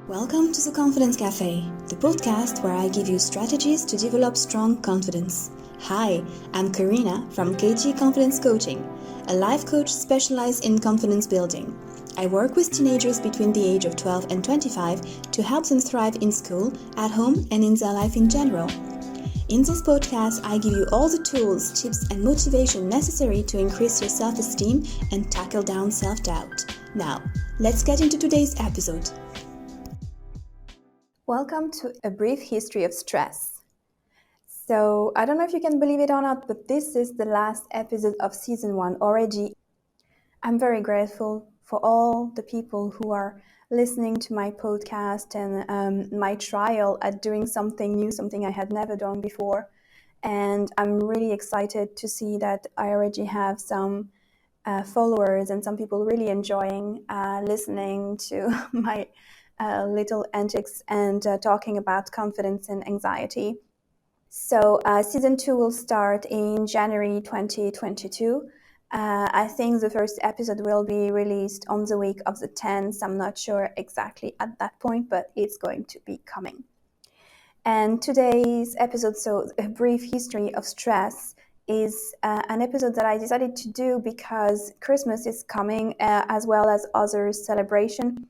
Welcome to the Confidence Café, the podcast where I give you strategies to develop strong confidence. Hi, I'm Karina from KG Confidence Coaching, a life coach specialized in confidence building. I work with teenagers between the age of 12 and 25 to help them thrive in school, at home, and in their life in general. In this podcast, I give you all the tools, tips, and motivation necessary to increase your self-esteem and tackle down self-doubt. Now, let's get into today's episode. Welcome to a brief history of stress. So, I don't know if you can believe it or not, but this is the last episode of season 1 already. I'm very grateful for all the people who are listening to my podcast and my trial at doing something new, something I had never done before. And I'm really excited to see that I already have some followers and some people really enjoying listening to my little antics and talking about confidence and anxiety. So season 2 will start in January 2022. I think the first episode will be released on the week of the 10th. I'm not sure exactly at that point, but it's going to be coming. And today's episode, so a brief history of stress, is an episode that I decided to do because Christmas is coming as well as other celebration.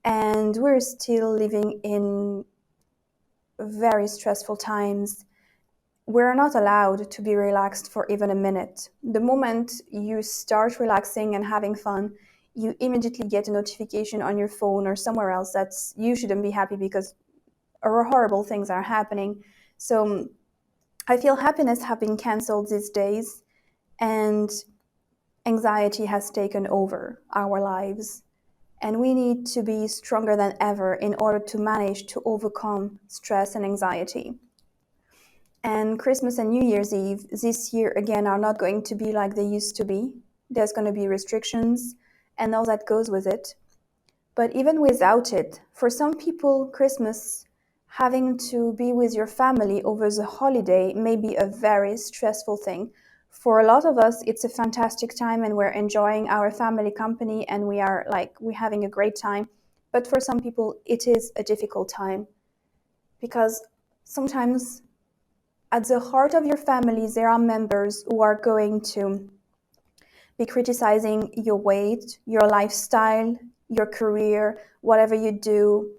And we're still living in very stressful times. We're not allowed to be relaxed for even a minute. The moment you start relaxing and having fun, you immediately get a notification on your phone or somewhere else that you shouldn't be happy because horrible things are happening. So I feel happiness have been cancelled these days and anxiety has taken over our lives. And we need to be stronger than ever in order to manage to overcome stress and anxiety. And Christmas and New Year's Eve this year again are not going to be like they used to be. There's going to be restrictions and all that goes with it. But even without it, for some people, Christmas, having to be with your family over the holiday may be a very stressful thing. For a lot of us, it's a fantastic time and we're enjoying our family company and we're having a great time. But for some people, it is a difficult time because sometimes at the heart of your family, there are members who are going to be criticizing your weight, your lifestyle, your career, whatever you do.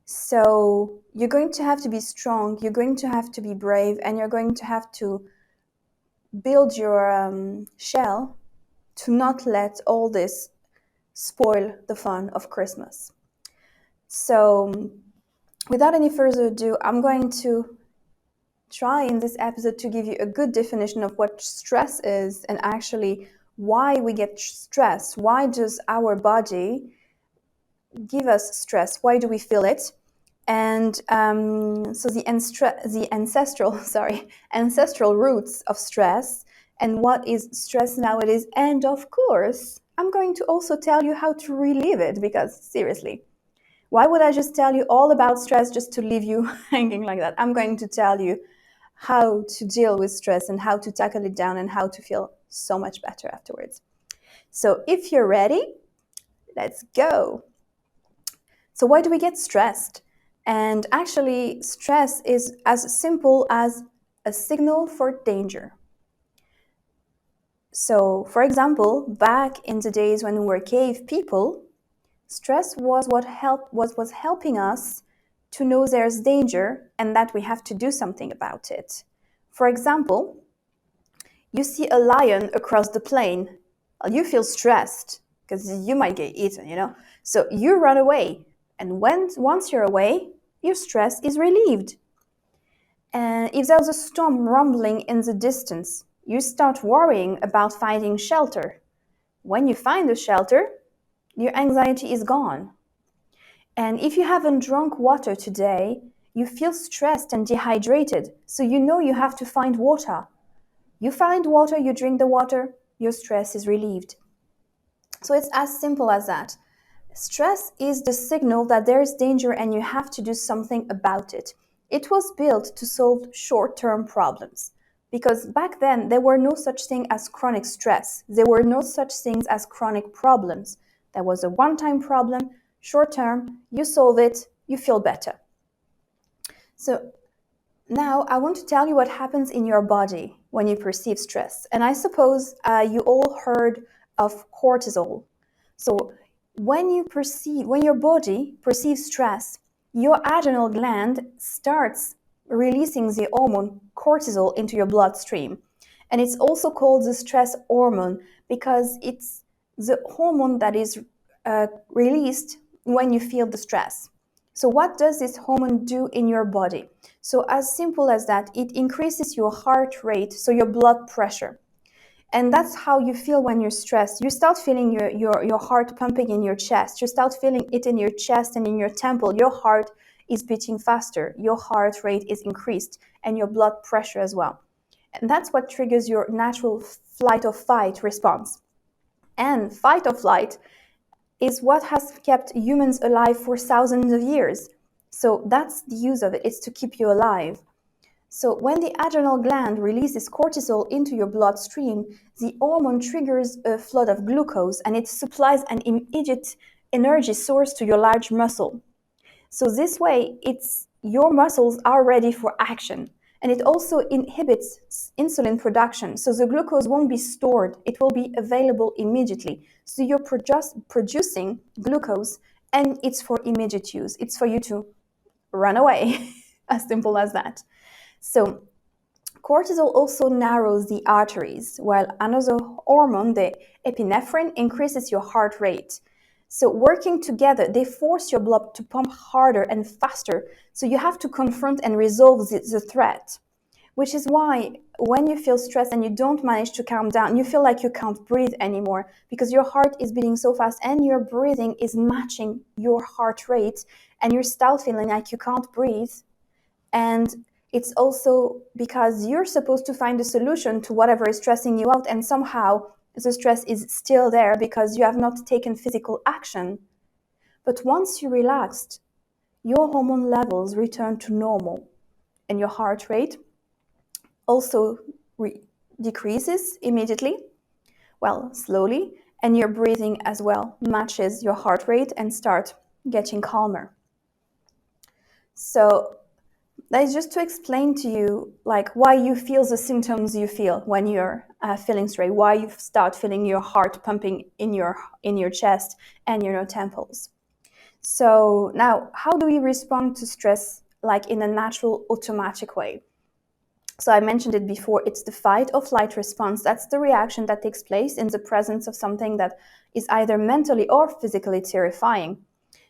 So you're going to have to be strong, you're going to have to be brave, and you're going to have to build your shell to not let all this spoil the fun of Christmas. So without any further ado, I'm going to try in this episode to give you a good definition of what stress is and actually why we get stressed. Why does our body give us stress? Why do we feel it? And so the ancestral roots of stress and what is stress nowadays. And of course, I'm going to also tell you how to relieve it because seriously, why would I just tell you all about stress just to leave you hanging like that? I'm going to tell you how to deal with stress and how to tackle it down and how to feel so much better afterwards. So if you're ready, let's go. So why do we get stressed? And actually, stress is as simple as a signal for danger. So, for example, back in the days when we were cave people, stress was what was helping us to know there's danger and that we have to do something about it. For example, you see a lion across the plain. You feel stressed because you might get eaten, So you run away. And once you're away, your stress is relieved. And if there's a storm rumbling in the distance, you start worrying about finding shelter. When you find a shelter, your anxiety is gone. And if you haven't drunk water today, you feel stressed and dehydrated, so you know you have to find water. You find water, you drink the water, your stress is relieved. So it's as simple as that. Stress is the signal that there is danger and you have to do something about it. It was built to solve short-term problems because back then there were no such thing as chronic stress. There were no such things as chronic problems. There was a one-time problem, short-term, you solve it, you feel better. So now I want to tell you what happens in your body when you perceive stress. And I suppose you all heard of cortisol. So when your body perceives stress, your adrenal gland starts releasing the hormone cortisol into your bloodstream. And it's also called the stress hormone because it's the hormone that is released when you feel the stress. So what does this hormone do in your body? So as simple as that, it increases your heart rate, so your blood pressure. And that's how you feel when you're stressed. You start feeling your heart pumping in your chest. You start feeling it in your chest and in your temple. Your heart is beating faster. Your heart rate is increased and your blood pressure as well. And that's what triggers your natural flight or fight response. And fight or flight is what has kept humans alive for thousands of years. So that's the use of it, it's to keep you alive. So when the adrenal gland releases cortisol into your bloodstream, the hormone triggers a flood of glucose and it supplies an immediate energy source to your large muscle. So this way, your muscles are ready for action. And it also inhibits insulin production. So the glucose won't be stored. It will be available immediately. So you're producing glucose and it's for immediate use. It's for you to run away, as simple as that. So cortisol also narrows the arteries, while another hormone, the epinephrine, increases your heart rate. So working together, they force your blood to pump harder and faster. So you have to confront and resolve the threat, which is why when you feel stressed and you don't manage to calm down, you feel like you can't breathe anymore because your heart is beating so fast and your breathing is matching your heart rate and you're still feeling like you can't breathe. And it's also because you're supposed to find a solution to whatever is stressing you out, and somehow the stress is still there because you have not taken physical action. But once you relaxed, your hormone levels return to normal, and your heart rate also decreases immediately, well, slowly, and your breathing as well matches your heart rate and start getting calmer. So that is just to explain to you like why you feel the symptoms you feel when you're feeling stressed, why you start feeling your heart pumping in your chest and your temples. So now, how do we respond to stress like in a natural, automatic way? So I mentioned it before, it's the fight or flight response. That's the reaction that takes place in the presence of something that is either mentally or physically terrifying.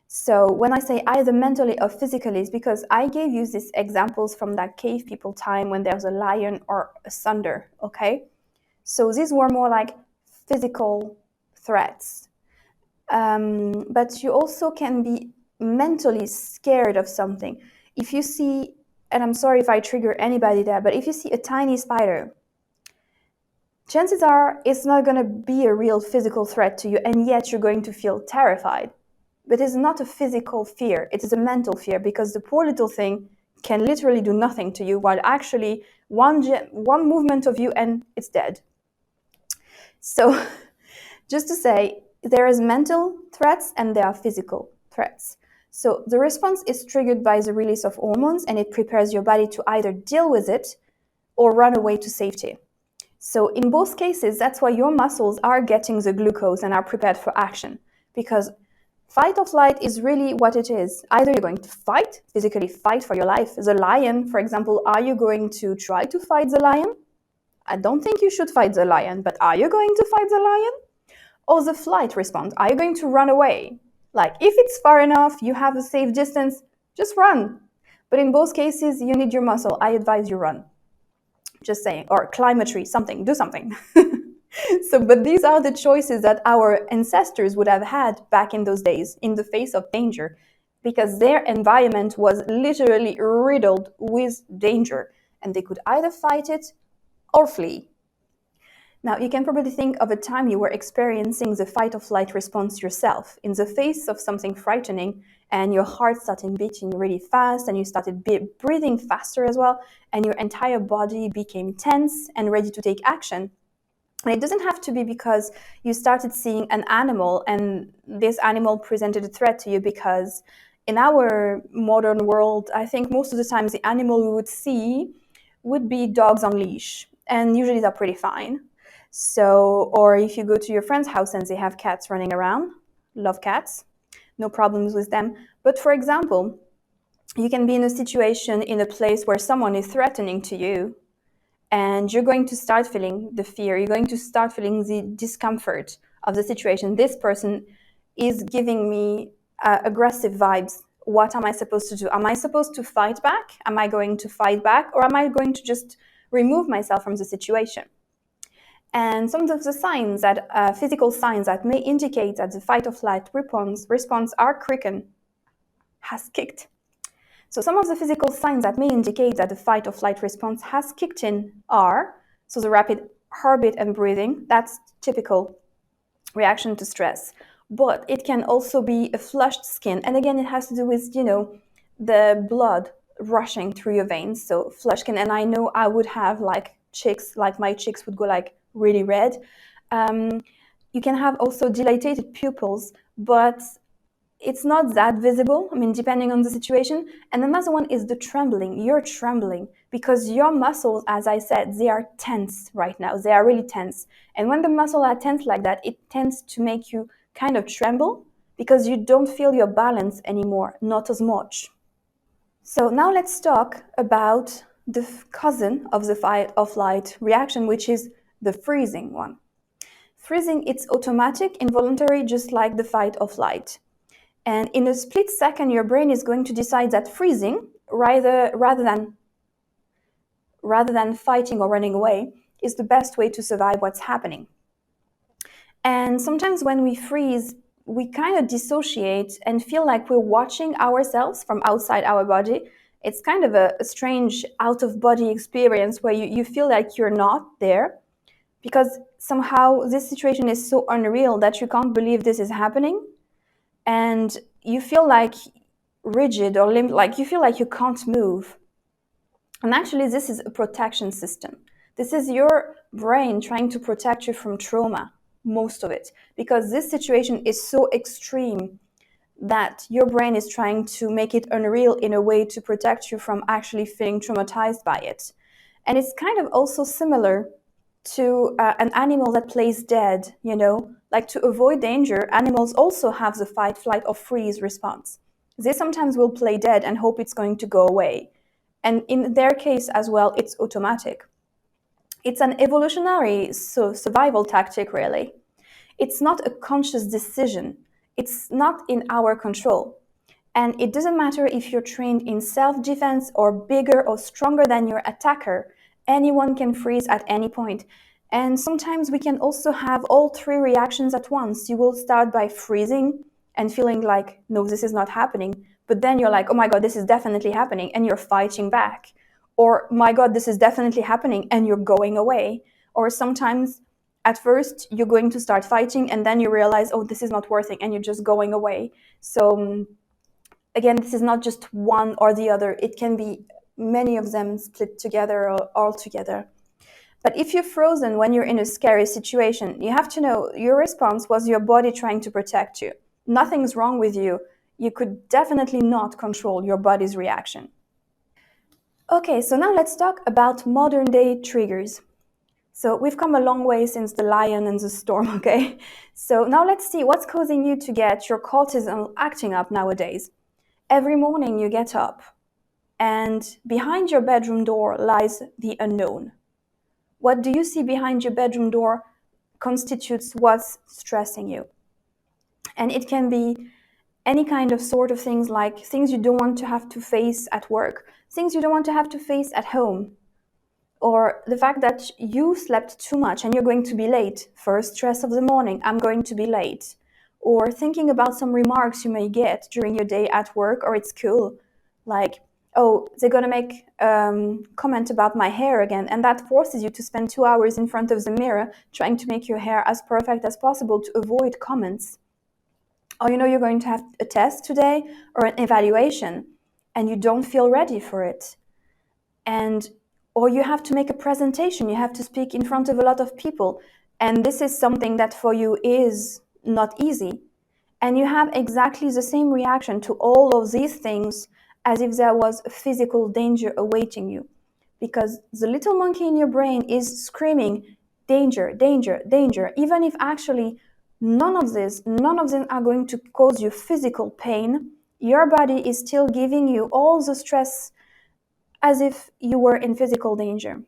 So when I say either mentally or physically, it's because I gave you these examples from that cave people time when there's a lion or a thunder, okay? So these were more like physical threats. But you also can be mentally scared of something. If you see, and I'm sorry if I trigger anybody there, but if you see a tiny spider, chances are it's not going to be a real physical threat to you, and yet you're going to feel terrified. But it's not a physical fear, it is a mental fear, because the poor little thing can literally do nothing to you, while actually one movement of you and it's dead. So just to say, there is mental threats and there are physical threats. So the response is triggered by the release of hormones, and it prepares your body to either deal with it or run away to safety. So in both cases, that's why your muscles are getting the glucose and are prepared for action, because fight or flight is really what it is. Either you're going to fight, physically fight for your life. The lion, for example, are you going to try to fight the lion? I don't think you should fight the lion, but are you going to fight the lion? Or the flight response, are you going to run away? Like, if it's far enough, you have a safe distance, just run. But in both cases, you need your muscle. I advise you run. Just saying. Or climb a tree, something, do something. But these are the choices that our ancestors would have had back in those days in the face of danger, because their environment was literally riddled with danger, and they could either fight it or flee. Now, you can probably think of a time you were experiencing the fight or flight response yourself, in the face of something frightening, and your heart started beating really fast, and you started breathing faster as well, and your entire body became tense and ready to take action. And it doesn't have to be because you started seeing an animal and this animal presented a threat to you, because in our modern world, I think most of the times the animal we would see would be dogs on leash, and usually they're pretty fine. So, or if you go to your friend's house and they have cats running around, love cats, no problems with them. But for example, you can be in a situation in a place where someone is threatening to you, and you're going to start feeling the fear, you're going to start feeling the discomfort of the situation. This person is giving me aggressive vibes. What am I supposed to do? Am I supposed to fight back? Am I going to fight back? Or am I going to just remove myself from the situation? And some of the signs that physical signs that may indicate that the fight or flight response are quickened has kicked. So some of the physical signs that may indicate that the fight or flight response has kicked in are, so the rapid heartbeat and breathing, that's typical reaction to stress. But it can also be a flushed skin. And again, it has to do with, the blood rushing through your veins. So flushed skin. And I know I would have like my cheeks would go like really red. You can have also dilated pupils, but it's not that visible, I mean, depending on the situation. And another one is the trembling. You're trembling because your muscles, as I said, they are tense right now. They are really tense. And when the muscles are tense like that, it tends to make you kind of tremble because you don't feel your balance anymore, not as much. So now let's talk about the cousin of the fight or flight reaction, which is the freezing one. Freezing, it's automatic, involuntary, just like the fight or flight. And in a split second, your brain is going to decide that freezing, rather than fighting or running away, is the best way to survive what's happening. And sometimes when we freeze, we kind of dissociate and feel like we're watching ourselves from outside our body. It's kind of a strange out-of-body experience where you feel like you're not there because somehow this situation is so unreal that you can't believe this is happening. And you feel like rigid or like you feel like you can't move. And actually, this is a protection system. This is your brain trying to protect you from trauma, most of it, because this situation is so extreme that your brain is trying to make it unreal in a way to protect you from actually feeling traumatized by it. And it's kind of also similar to an animal that plays dead, like to avoid danger, animals also have the fight, flight, or freeze response. They sometimes will play dead and hope it's going to go away. And in their case as well, it's automatic. It's an evolutionary survival tactic, really. It's not a conscious decision. It's not in our control. And it doesn't matter if you're trained in self-defense or bigger or stronger than your attacker. Anyone can freeze at any point. And sometimes we can also have all three reactions at once. You will start by freezing and feeling like, no, this is not happening. But then you're like, oh my God, this is definitely happening. And you're fighting back. Or, my God, this is definitely happening. And you're going away. Or sometimes at first you're going to start fighting and then you realize, oh, this is not working. And you're just going away. So again, this is not just one or the other. It can be many of them split together or all together. But if you're frozen when you're in a scary situation, you have to know your response was your body trying to protect you. Nothing's wrong with you. You could definitely not control your body's reaction. Okay, so now let's talk about modern day triggers. So we've come a long way since the lion and the storm, okay? So now let's see what's causing you to get your cortisol acting up nowadays. Every morning you get up, and behind your bedroom door lies the unknown. What do you see behind your bedroom door constitutes what's stressing you. And it can be any kind of sort of things, like things you don't want to have to face at work, things you don't want to have to face at home, or the fact that you slept too much and you're going to be late. First stress of the morning, I'm going to be late. Or thinking about some remarks you may get during your day at work or at school, like, oh, they're going to make comment about my hair again, and that forces you to spend 2 hours in front of the mirror trying to make your hair as perfect as possible to avoid comments. Or you're going to have a test today or an evaluation and you don't feel ready for it. And or you have to make a presentation, you have to speak in front of a lot of people, and this is something that for you is not easy. And you have exactly the same reaction to all of these things as if there was a physical danger awaiting you. Because the little monkey in your brain is screaming, danger, danger, danger, even if actually none of them are going to cause you physical pain. Your body is still giving you all the stress as if you were in physical danger.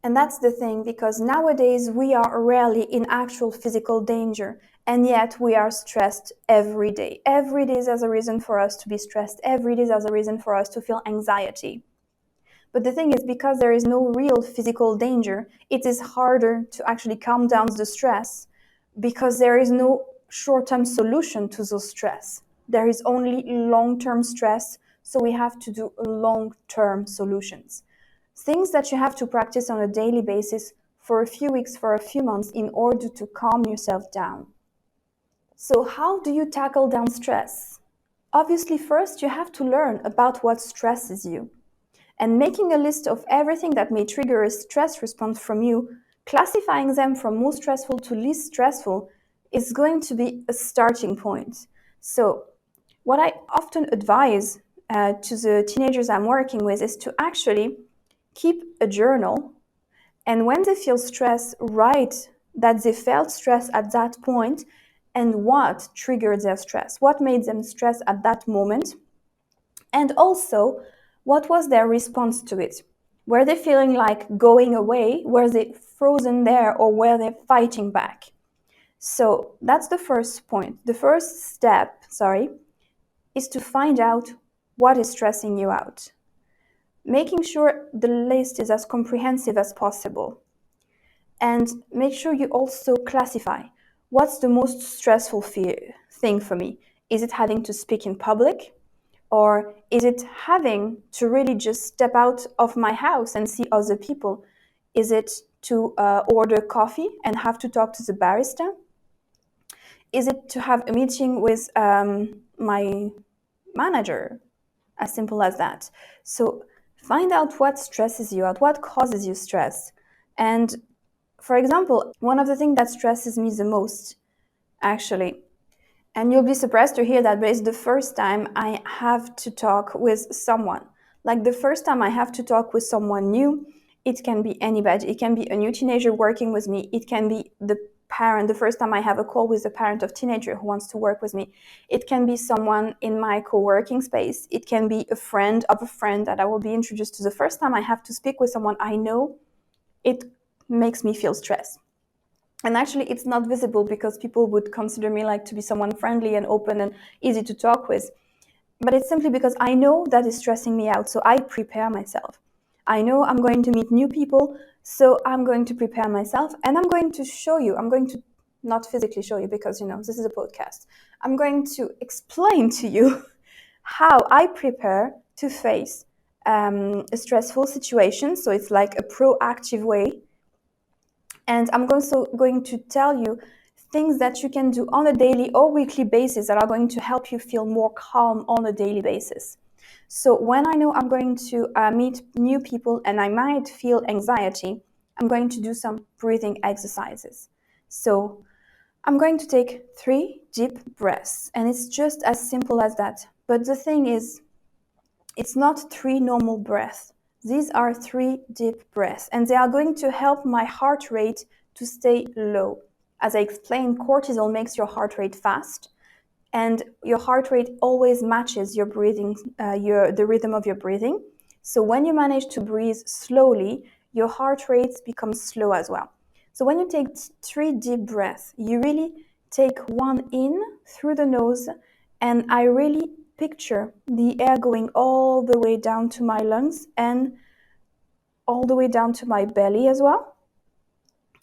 And that's the thing, because nowadays we are rarely in actual physical danger, and yet we are stressed every day. Every day there's a reason for us to be stressed. Every day there's a reason for us to feel anxiety. But the thing is, because there is no real physical danger, it is harder to actually calm down the stress, because there is no short-term solution to the stress. There is only long-term stress, so we have to do long-term solutions. Things that you have to practice on a daily basis for a few weeks, for a few months, in order to calm yourself down. So how do you tackle down stress? Obviously, first you have to learn about what stresses you. And making a list of everything that may trigger a stress response from you, classifying them from most stressful to least stressful, is going to be a starting point. So what I often advise to the teenagers I'm working with is to actually keep a journal, and when they feel stress, write that they felt stress at that point and what triggered their stress, what made them stress at that moment, and also what was their response to it. Were they feeling like going away? Were they frozen there, or were they fighting back? So that's the first point. The first step, is to find out what is stressing you out. Making sure the list is as comprehensive as possible. And make sure you also classify what's the most stressful thing for me. Is it having to speak in public? Or is it having to really just step out of my house and see other people? Is it to order coffee and have to talk to the barista? Is it to have a meeting with my manager? As simple as that. So find out what stresses you out, what causes you stress. And for example, one of the things that stresses me the most, actually, and you'll be surprised to hear that, but it's the first time I have to talk with someone. Like the first time I have to talk with someone new, it can be anybody. It can be a new teenager working with me. It can be the parent, the first time I have a call with the parent of teenager who wants to work with me. It can be someone in my co-working space. It can be a friend of a friend that I will be introduced to. The first time I have to speak with someone I know, it makes me feel stressed. And actually, it's not visible because people would consider me like to be someone friendly and open and easy to talk with. But it's simply because I know that is stressing me out, so I prepare myself. I know I'm going to meet new people, so I'm going to prepare myself, and I'm going to show you. I'm going to not physically show you because, this is a podcast. I'm going to explain to you how I prepare to face a stressful situation. So it's like a proactive way. And I'm also going to tell you things that you can do on a daily or weekly basis that are going to help you feel more calm on a daily basis. So when I know I'm going to meet new people and I might feel anxiety, I'm going to do some breathing exercises. So I'm going to take 3 deep breaths, and it's just as simple as that. But the thing is, it's not 3 normal breaths. These are 3 deep breaths, and they are going to help my heart rate to stay low. As I explained, cortisol makes your heart rate fast, and your heart rate always matches your breathing, the rhythm of your breathing. So when you manage to breathe slowly, your heart rate becomes slow as well. So when you take 3 deep breaths, you really take one in through the nose, and I really picture the air going all the way down to my lungs and all the way down to my belly as well.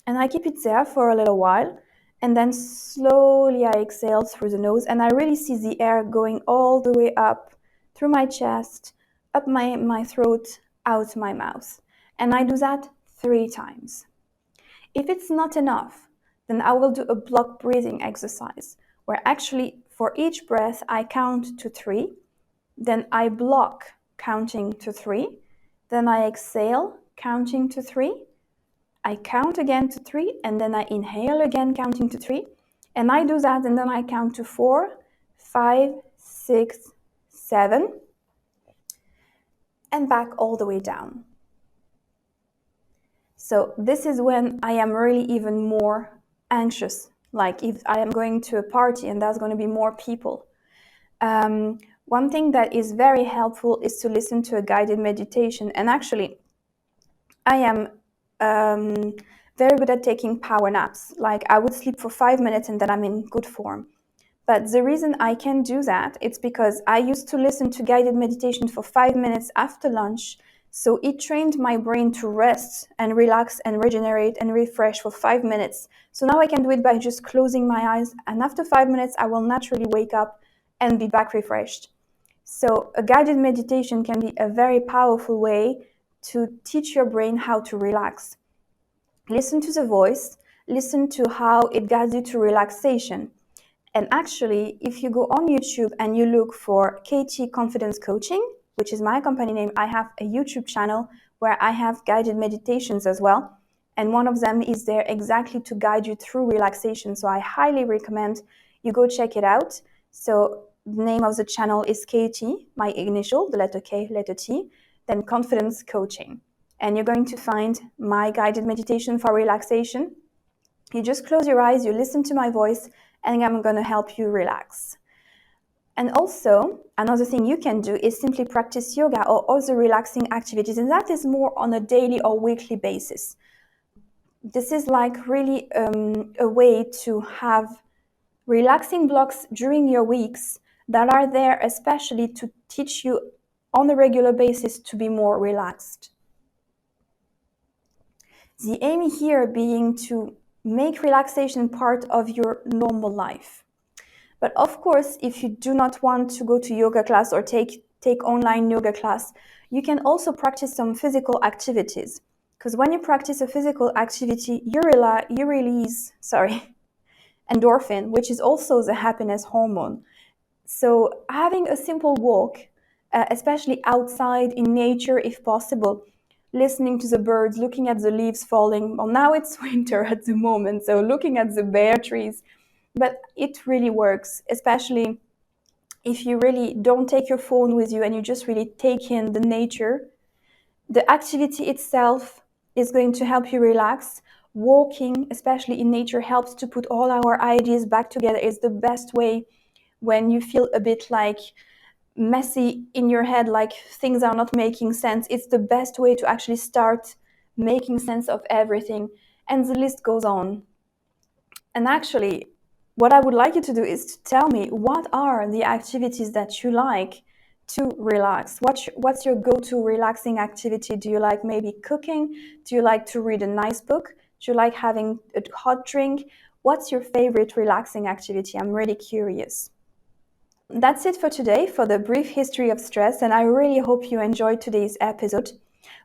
And I keep it there for a little while, and then slowly I exhale through the nose, and I really see the air going all the way up through my chest, up my throat, out my mouth. And I do that 3 times. If it's not enough, then I will do a block breathing exercise, where actually for each breath I count to 3, then I block counting to 3, then I exhale counting to 3, I count again to 3, and then I inhale again counting to 3. And I do that, and then I count to 4, 5, 6, 7, and back all the way down. So this is when I am really even more anxious, like if I am going to a party and there's going to be more people. One thing that is very helpful is to listen to a guided meditation. And actually, I am very good at taking power naps. Like I would sleep for 5 minutes and then I'm in good form. But the reason I can do that, it's because I used to listen to guided meditation for 5 minutes after lunch. So it trained my brain to rest and relax and regenerate and refresh for 5 minutes. So now I can do it by just closing my eyes. And after 5 minutes, I will naturally wake up and be back refreshed. So a guided meditation can be a very powerful way to teach your brain how to relax. Listen to the voice, listen to how it guides you to relaxation. And actually, if you go on YouTube and you look for KT Confidence Coaching, which is my company name, I have a YouTube channel where I have guided meditations as well. And one of them is there exactly to guide you through relaxation. So I highly recommend you go check it out. So the name of the channel is KT, my initial, the letter K, letter T, then Confidence Coaching. And you're going to find my guided meditation for relaxation. You just close your eyes, you listen to my voice, and I'm going to help you relax. And also, another thing you can do is simply practice yoga or other relaxing activities, and that is more on a daily or weekly basis. This is like really a way to have relaxing blocks during your weeks that are there especially to teach you on a regular basis to be more relaxed. The aim here being to make relaxation part of your normal life. But of course, if you do not want to go to yoga class or take online yoga class, you can also practice some physical activities. Because when you practice a physical activity, you release endorphin, which is also the happiness hormone. So having a simple walk, especially outside in nature if possible, listening to the birds, looking at the leaves falling. Well, now it's winter at the moment, so looking at the bare trees. But it really works, especially if you really don't take your phone with you and you just really take in the nature. The activity itself is going to help you relax. Walking, especially in nature, helps to put all our ideas back together. It's the best way when you feel a bit like messy in your head, like things are not making sense. It's the best way to actually start making sense of everything. And the list goes on. And actually, what I would like you to do is to tell me what are the activities that you like to relax. What's your go-to relaxing activity? Do you like maybe cooking? Do you like to read a nice book? Do you like having a hot drink? What's your favorite relaxing activity? I'm really curious. That's it for today for the brief history of stress, and I really hope you enjoyed today's episode.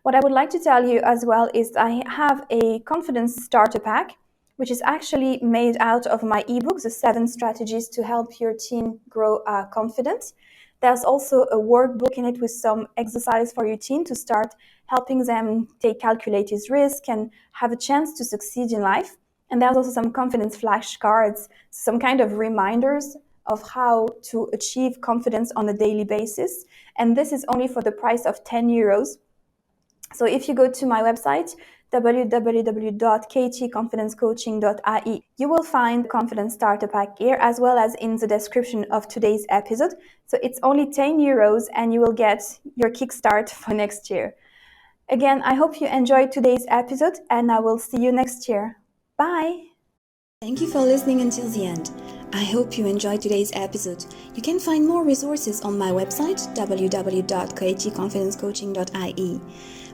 What I would like to tell you as well is I have a confidence starter pack, which is actually made out of my ebook, The 7 Strategies to Help Your Teen Grow Confident. There's also a workbook in it with some exercise for your teen to start helping them take calculated risk and have a chance to succeed in life. And there's also some confidence flashcards, some kind of reminders of how to achieve confidence on a daily basis. And this is only for the price of 10 euros. So if you go to my website, www.ktconfidencecoaching.ie, you will find the Confidence Starter Pack here, as well as in the description of today's episode. So it's only 10 euros and you will get your kickstart for next year. Again, I hope you enjoyed today's episode and I will see you next year. Bye! Thank you for listening until the end. I hope you enjoyed today's episode. You can find more resources on my website, www.ktconfidencecoaching.ie.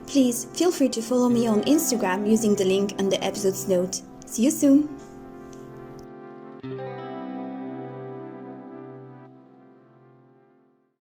Please feel free to follow me on Instagram using the link on the episode's note. See you soon!